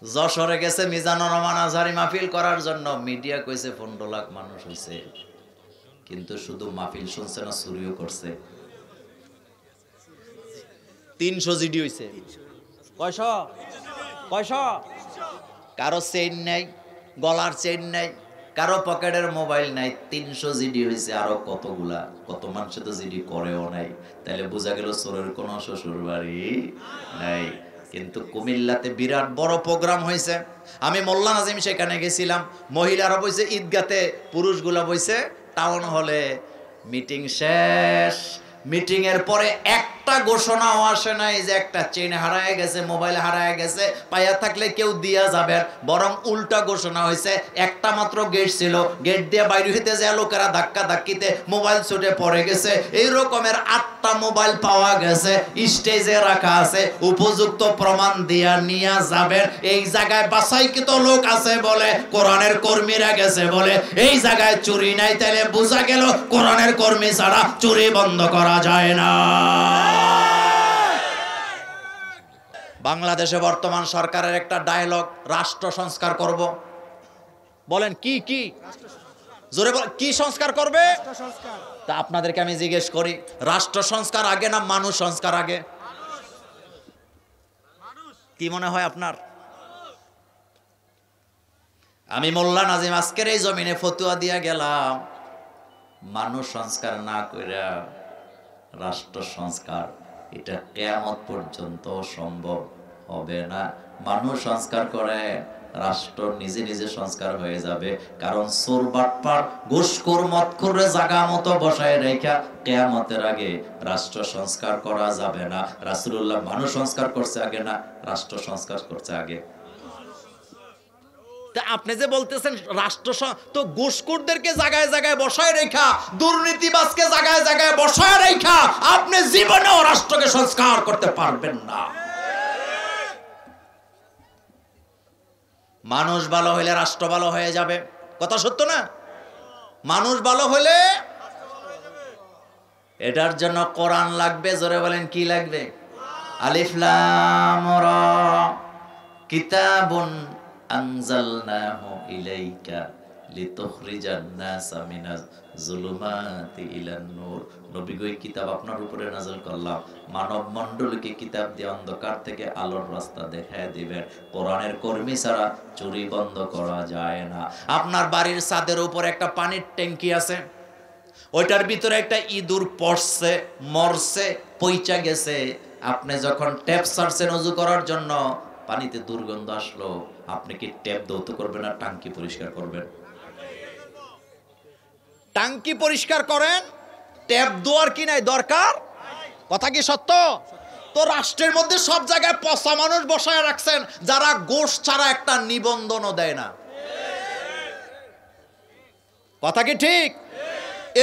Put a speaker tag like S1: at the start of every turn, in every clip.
S1: যশোরে গেছে মিজানুর রহমান আজহারি মাহফিল করার জন্য, মিডিয়া কইছে 15 লাখ মানুষ হইছে, কিন্তু শুধু মাহফিল শুনছে না, চুরিও করছে। 300 জিডি হইছে। কয়শো? কারো চেইন নাই, গলার চেইন নাই, কারো পকেটের মোবাইল নাই, 300 জিডি হইছে। আরো কতগুলা, কত মানুষে তো জিডি করেও নাই। তাইলে বোঝা গেল চোরের কোনো শ্বশুর বাড়ি নাই। কিন্তু কুমিল্লাতে বিরাট বড় প্রোগ্রাম হয়েছে, আমি মোল্লা নাজিম সেখানে গেছিলাম। মহিলারা বইছে ঈদগাতে, পুরুষগুলা বইছে টাউন হলে। মিটিং শেষ, মিটিং এর পরে একটা ঘোষণাও আসে নাই যে একটা চেইন হারায় গেছে, মোবাইল হারায় গেছে, পাইয়া থাকলে কেউ দিয়া যাবেন। বরং উল্টা ঘোষণা হয়েছে, একটা মাত্র গেট ছিল, গেট দিয়ে বাইরে হইতে যায় লোকেরা ধাক্কা ধাক্কিতে মোবাইল ছুটে পড়ে গেছে। এই রকমের 8টা মোবাইল পাওয়া গেছে, স্টেজে রাখা আছে, উপযুক্ত প্রমাণ দিয়া নিয়ে যাবেন। এই জায়গায় বাছাইকৃত লোক আছে বলে, কোরআনের কর্মীরা গেছে বলে এই জায়গায় চুরি নাই। তাহলে বোঝা গেল কোরআনের কর্মী ছাড়া চুরি বন্ধ করা যায় না। বাংলাদেশে বর্তমান সরকারের একটা ডায়লগ, রাষ্ট্র সংস্কার করব। বলেন কি কি? জোরে বলেন, কি সংস্কার করবে? তা আপনাদেরকে আমি জিজ্ঞেস করি, রাষ্ট্র সংস্কার আগে না মানুষ সংস্কার আগে? কি মনে হয় আপনার? আমি মোল্লা নাজিম আজকের এই জমিনে ফতুয়া দিয়া গেলাম, মানুষ সংস্কার না কইরা রাষ্ট্র সংস্কার এটা কিয়ামত পর্যন্ত সম্ভব হবে না। মানুষ সংস্কার করে, রাষ্ট্র নিজে নিজে সংস্কার হয়ে যাবে। কারণ চোর বাটপার ঘুষখোর মদখোরে জায়গা মতো বসায় রেখা কিয়ামতের আগে রাষ্ট্র সংস্কার করা যাবে না। রাসূলুল্লাহ মানুষ সংস্কার করছে আগে না রাষ্ট্র সংস্কার করছে আগে? আপনি যে বলতেছেন রাষ্ট্র, তো ঘুষখোরদেরকে জায়গায় জায়গায় বসায় রেখা, দুর্নীতিবাজকে জায়গায় জায়গায় বসায় রেখা আপনি জীবনেও রাষ্ট্রকে সংস্কার করতে পারবেন না। মানুষ ভালো হইলে রাষ্ট্র ভালো হয়ে যাবে, কথা সত্য না? মানুষ ভালো হইলে, এটার জন্য কোরআন লাগবে। জোরে বলেন কি লাগবে? আলিফ লাম রা কিতাবুন আনজালনাহু ইলাইকা লিতুখরিজান নাসা মিনাজ যুলুমাতি ইলান নূর। নবী গো, এই কিতাব আপনার উপরে নাযিল করলাম, মানব মণ্ডলীকে কিতাব দিয়ে অন্ধকার থেকে আলোর রাস্তা দেখায় দিবেন। কোরআনের কর্মী ছাড়া চুরি বন্ধ করা যায় না। আপনার বাড়ির ছাদের উপর একটা পানির ট্যাঙ্কি আছে, ওইটার ভিতরে একটা ইঁদুর পড়ছে, মরছে, পইচা গেছে। আপনি যখন ট্যাপ ছাড়ছেন ওযু করার জন্য, পানিতে দুর্গন্ধ আসলো, আপনি কি ট্যাপ দৌত করবেন না টাঙ্কি পরিষ্কার করবেন? টাঙ্কি পরিষ্কার করেন, ট্যাপ দেওয়ার কি নাই দরকার? কথা কি সত্য? তো রাষ্ট্রের মধ্যে সব জায়গায় পচা মানুষ বসায় রাখছেন, যারা গোশ ছাড়া একটা নিবন্ধনও দেয় না। কথা কি ঠিক?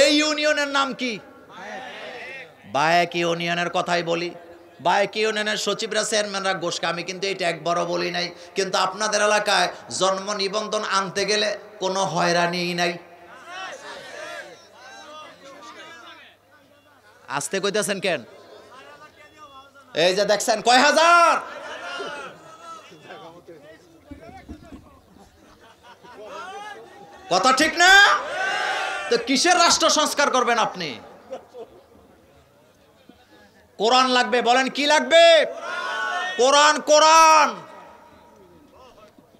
S1: এই ইউনিয়নের নাম কি? বায়েক ইউনিয়নের কথাই বলি। বায়েক ইউনিয়নের সচিবরা, চেয়ারম্যানরা গোশকা, আমি কিন্তু এটা একবারও বলি নাই। কিন্তু আপনাদের এলাকায় জন্ম নিবন্ধন আনতে গেলে কোনো হয়রানি নাই। আসতে কইতেছেন কেন? এই যে দেখছেন কয় হাজার, কথা ঠিক না? তো কিসের রাষ্ট্র সংস্কার করবেন আপনি? কোরআন লাগবে। বলেন কি লাগবে? কোরআন, কোরআন।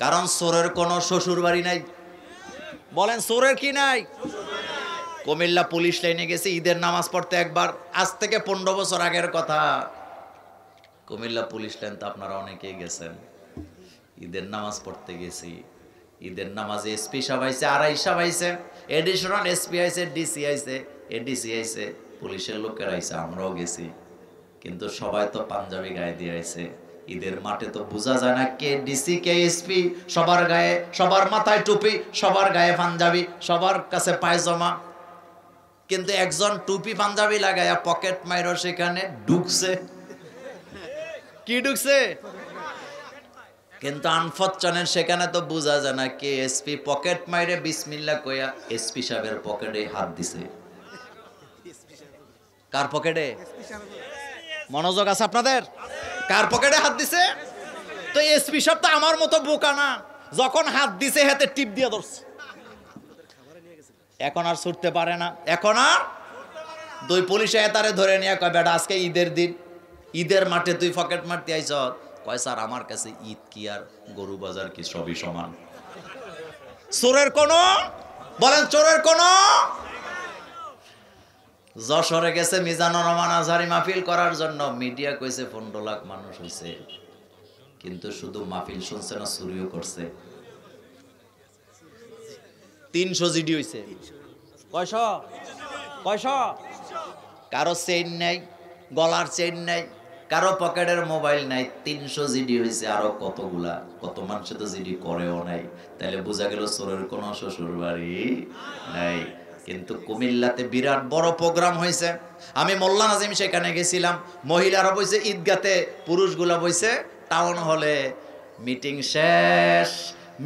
S1: কারণ চোরের কোনো শ্বশুর বাড়ি নাই। বলেন চোরের কি নাই? কুমিল্লা পুলিশ লাইনে গেছি ঈদের নামাজ পড়তে একবার, আজ থেকে 15 বছর আগের কথা। কুমিল্লা পুলিশ লাইন তো আপনারা অনেকেই গেছেন। ঈদের নামাজ পড়তে গেছি, ঈদের নামাজে এসপি সাহেব আইছে, আরআই সাহেব আইছে, এডিশনাল এসপি আইছে, ডিসি আইছে, এডিসি আইছে, পুলিশের লোকেরা আইছে, আমরাও গেছি। কিন্তু সবাই তো পাঞ্জাবি গায়ে দিয়ে আইছে। ঈদের মাঠে তো বোঝা যায় না কে ডিসি কে এসপি। সবার গায়ে, সবার মাথায় টুপি, সবার গায়ে পাঞ্জাবি, সবার কাছে পায়জামা। কিন্তু একজন টুপি পাঞ্জাবি লাগায়া পকেট মাইরো সেখানে ঢুকছে। কি ঢুকছে? কিন্তু আনফরচুনেট সেখানে তো বোঝা যায় না কে এসপি। পকেট মাইরে বিসমিল্লাহ কইয়া এসপি সাহেবের পকেটে হাত দিছে। কার পকেটে? মনোযোগ আছে আপনাদের? কার পকেটে হাত দিছে? তো এসপি সাহেব তো আমার মতো বোকা না, যখন হাত দিছে হাতে টিপ দিয়ে ধরছে, এখন আর ছুটতে পারে না। এখন আর দুই পুলিশে তারে ধরে নিয়ে কয় বেটা আজকে ঈদের দিন, ঈদের মাঠে তুই পকেট মারতে আইছ। কয় স্যার আমার কাছে ঈদ কি আর গরু বাজার কি সবই সমান। চোরের কোনো বলেন চোরের কোনো। যশোরে গেছে মিজানুর রহমান আজহারি মাহফিল করার জন্য, মিডিয়া কইছে 15 লাখ মানুষ হইছে, কিন্তু শুধু মাহফিল শুনছে না, চুরিও করছে। 300 জিডি হইছে। কয়শো? কারো চেইন নাই, গলার চেইন নাই, কারো পকেটের মোবাইল নাই, 300 জিডি হইছে। আরো কতগুলা, কত মানুষ তো জিডি করেও নাই। তাইলে বোঝা গেল চোরের কোনো শ্বশুর বাড়ি নাই। কিন্তু কুমিল্লাতে বিরাট বড় প্রোগ্রাম হয়েছে, আমি মোল্লা নাজিম সেখানে গেছিলাম। মহিলারা বইছে ঈদগাতে, পুরুষগুলা বইছে টাউন হলে। মিটিং শেষ,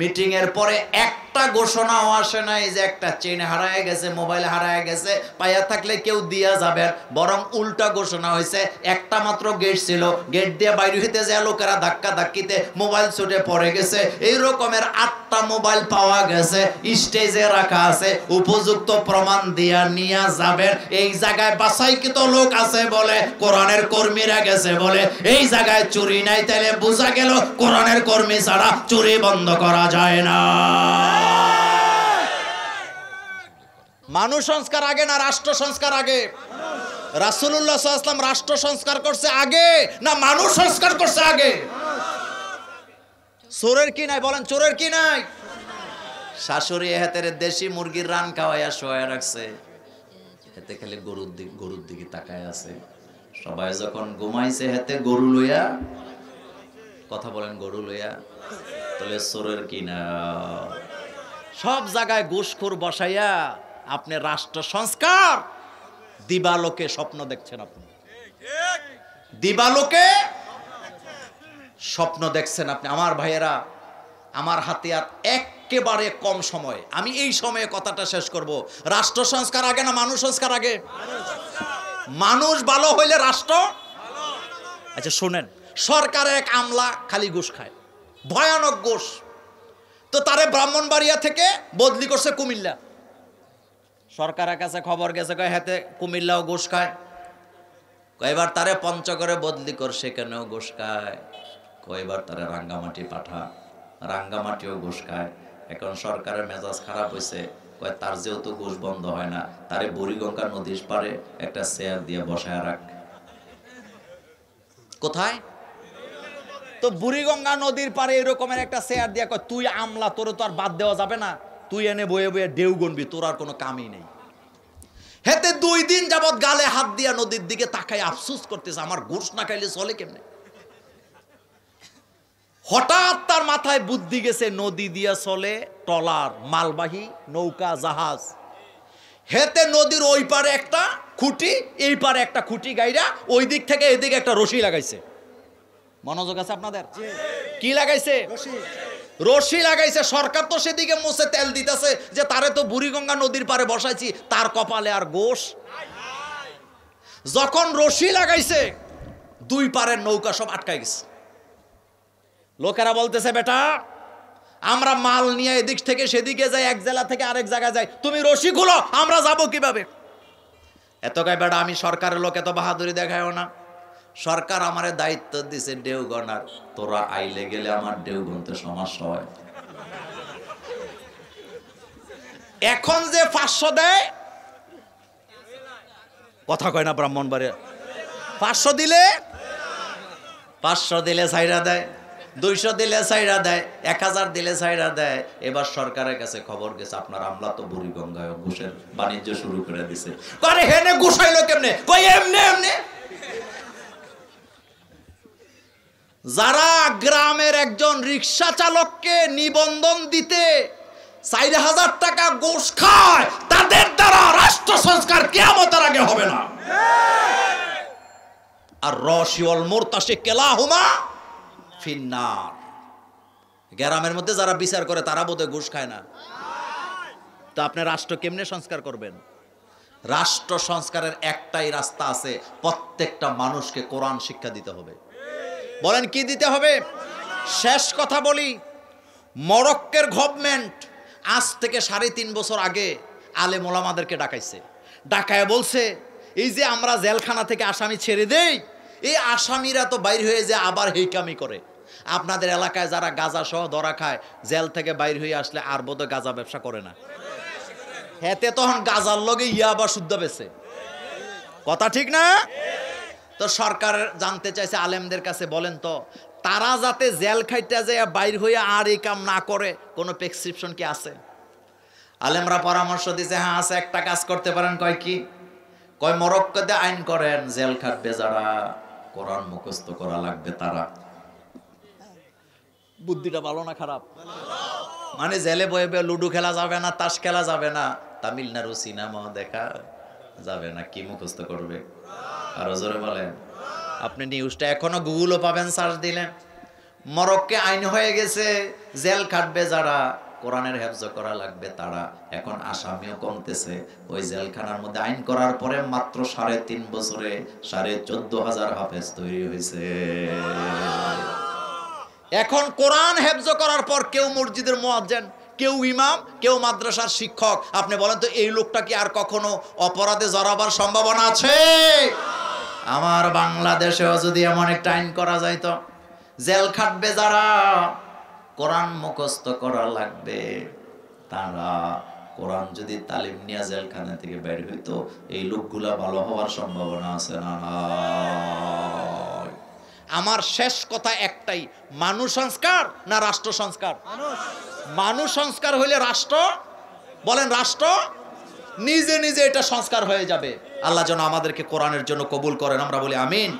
S1: মিটিং এর পরে একটা ঘোষণাও আসে নাই যে একটা চেইন হারায় গেছে, মোবাইল হারায় গেছে, পাইয়া থাকলে কেউ দিয়া যাবে। বরং উল্টা ঘোষণা হয়েছে, একটা মাত্র গেট ছিল, গেট দিয়ে বাইরে হইতে যায় লোকেরা ধাক্কা ধাক্কিতে মোবাইল ছুটে পড়ে গেছে। এই রকমের 8টা মোবাইল পাওয়া গেছে, স্টেজে রাখা আছে, উপযুক্ত প্রমাণ দিয়া নিয়ে যাবেন। এই জায়গায় বাছাইকৃত লোক আছে বলে, কোরআনের কর্মীরা গেছে বলে এই জায়গায় চুরি নাই। তাইলে বোঝা গেল কোরআনের কর্মী ছাড়া চুরি বন্ধ করা যায় না। মানুষ সংস্কার আগে না রাষ্ট্র সংস্কার আগে? রাসূলুল্লাহ সাল্লাল্লাহু আলাইহি ওয়াসাল্লাম রাষ্ট্র সংস্কার করছে আগে না মানুষ সংস্কার করছে আগে? চোরের কি নাই বলেন, চোরের কি নাই? শাশুড়ি হাতের দেশি মুরগির রান খাওয়াইয়া শোয়া রাখছে, হাতে খালি গরুর দিকে তাকায় আছে। সবাই যখন ঘুমাইছে হাতে গরু লইয়া, কথা বলেন গরু লইয়া, তাহলে চোরের কি না? সব জায়গায় ঘুষখোর বসাইয়া আপনি রাষ্ট্র সংস্কার দিবালোকে স্বপ্ন দেখছেন। আপনি দিবালোকে স্বপ্ন দেখছেন আপনি। আমার ভাইয়েরা, আমার হাতে আর একেবারে কম সময়, আমি এই সময়ে কথাটা শেষ করব। রাষ্ট্র সংস্কার আগে না মানুষ সংস্কার আগে? মানুষ ভালো হইলে রাষ্ট্র। আচ্ছা শুনেন, সরকারের এক আমলা খালি ঘুষ খায়, ভয়ানক ঘুষ। তো তারে ব্রাহ্মণবাড়িয়া থেকে বদলি করছে কুমিল্লা। সরকারের কাছে খবর গেছে, কয় হাতে কুমিল্লাও ঘুষ খায়। কয়বার তারে পঞ্চগড়ে বদলি কর, সেখানেও ঘুষ খায়। কয়বার তারে রাঙ্গামাটি পাঠা, রাঙ্গামাটিও ঘুষ খায়। এখন সরকারের মেজাজ খারাপ হয়েছে, কয় তার যেহেতু ঘুষ বন্ধ হয় না, তারে বুড়িগঙ্গা নদীর পারে একটা চেয়ার দিয়ে বসায় রাখ। কোথায়? তো বুড়িগঙ্গা নদীর পারে এরকমের একটা চেয়ার দিয়া কয় তুই আমলা, তোর তো আর বাদ দেওয়া যাবে না, তুই এনে বয়ে বয়ে ঢেউ গনবি, তোর আর কোনো কামই নেই। হেতে 2 দিন যাবত গালে হাত দিয়া নদীর দিকে তাকাই আফসোস করতেছে, আমার ঘুষ না খাইলে চলে কেমনে। হঠাৎ তার মাথায় বুদ্ধি গেছে, নদী দিয়া চলে ট্রলার, মালবাহী নৌকা, জাহাজ। হেতে নদীর ওই পারে একটা খুঁটি, এই পারে একটা খুঁটি গাইরা ওই দিক থেকে এদিকে একটা রশি লাগাইছে। মনোযোগ আছে আপনাদের? কি লাগাইছে? রশি লাগাইছে। সরকার তো সেদিকে মুছে তেল দিতেছে যে তারে তো বুড়িগঙ্গা নদীর পারে বসাইছি, তার কপালে আর গোশ। যখন রশি লাগাইছে, 2 পারের নৌকা সব আটকাই গেছে। লোকেরা বলতেছে বেটা আমরা মাল নিয়ে এদিক থেকে সেদিকে যাই, এক জেলা থেকে আরেক জায়গায় যাই, তুমি রশি খুলো, আমরা যাব কিভাবে? এত গায়ে বেটা আমি সরকারের লোক, এত বাহাদুরি দেখায়ও না। সরকার আমারে দায়িত্ব দিছে ঢেউ গনার, তোরা আইলে গেলে আমার ঢেউ গুনতে সমস্যা হয়। এখন যে 500 দেয়, কথা কয় না ব্রাহ্মণবাড়িয়া, 500 দিলে 500 দিলে ছাইরা দেয়, 200 দিলে ছাইরা দেয়, 1000 দিলে ছাইরা দেয়। এবার সরকারের কাছে খবর গেছে আপনার আমলা তো বুড়িগঙ্গায় ঘুষের বাণিজ্য শুরু করে দিছে। করে হেনে ঘুষাইলো কেমনে? কই এমনে এমনে। যারা গ্রামের একজন রিক্সা চালককে নিবন্ধন দিতে 4000 টাকা ঘুষ খায়, তাদের দ্বারা রাষ্ট্র সংস্কার কিয়ামতের আগে হবে না। আর রশিউল মুরতাশি কেলাহুমা ফিন্নার। গ্রামের মধ্যে যারা বিচার করে তারা বোধহয় ঘুষ খায় না। তো আপনি রাষ্ট্র কেমনে সংস্কার করবেন? রাষ্ট্র সংস্কারের একটাই রাস্তা আছে, প্রত্যেকটা মানুষকে কোরআন শিক্ষা দিতে হবে। বলেন কি দিতে হবে?
S2: শেষ কথা বলি, মরক্কোর গভর্নমেন্ট আজ থেকে 3.5 বছর আগে আলেম ওলামাদেরকে ডাকাইছে, ডাকায় বলছে এই যে আমরা জেলখানা থেকে আসামি ছেড়ে দেই, এই আসামিরা তো বাইর হয়ে যায় আবার হেইকামি করে। আপনাদের এলাকায় যারা গাঁজা সহ ধরা খায় জেল থেকে বাইর হয়ে আসলে আর বোধহয় গাঁজা ব্যবসা করে না, হেতে তখন গাঁজার লগে ইয়াবা শুদ্ধ বেছে, কথা ঠিক না? তো সরকার জানতে চাইছে আলেমদের কাছে, বলেন তো তারা যাতে জেল খাইতে যায় বাইর হয়ে আর এই কাম না করে কোনো প্রেসক্রিপশন কি আছে? আলেমরা পরামর্শ দিছে, হ্যাঁ আছে, একটা কাজ করতে পারেন। কয় কি? কয় মরক্কোতে আইন করেন, জেল খাটবে যারা কোরআন মুখস্থ করা লাগবে তারা। বুদ্ধিটা ভালো না খারাপ? মানে জেলে বয়ে বয়ে লুডো খেলা যাবে না, তাস খেলা যাবে না, তামিলনাড়ু সিনেমা দেখা যাবে না, কি মুখস্থ করবে? আরো জোরে বলেন। আপনি নিউজটা এখনো গুগলও পাবেন, সার্চ দিলেন। মরক্কো আইন হয়ে গেছে, জেল খাটবে যারা কোরআনের হেফজ করা লাগবে তারা। এখন আসামিও কমতেছে, ওই জেলখানার মধ্যে আইন করার পরে মাত্র 3.5 বছরে 14,500 হাফেজ তৈরি হয়েছে। এখন কোরআন হেফজ করার পর কেউ মসজিদের মুয়াজ্জিন, কেউ ইমাম, কেউ মাদ্রাসার শিক্ষক। আপনি বলেন তো এই লোকটা কি আর কখনো অপরাধে জড়াবার সম্ভাবনা আছে? আমার বাংলাদেশেও যদি এমন একটা আইন করা যায়, তো জেল খাটবে যারা কোরআন মুখস্থ করা লাগবে তারা, কোরআন যদি তালিম নিয়ে জেলখানা থেকে বের হইতো, এই লোকগুলা ভালো হওয়ার সম্ভাবনা আছে না? আমার শেষ কথা একটাই, মানুষ সংস্কার না রাষ্ট্র সংস্কার? মানুষ সংস্কার হইলে রাষ্ট্র, বলেন রাষ্ট্র নিজে নিজে এটা সংস্কার হয়ে যাবে। আল্লাহ যেন আমাদেরকে কোরআনের জন্য কবুল করেন, আমরা বলি আমিন।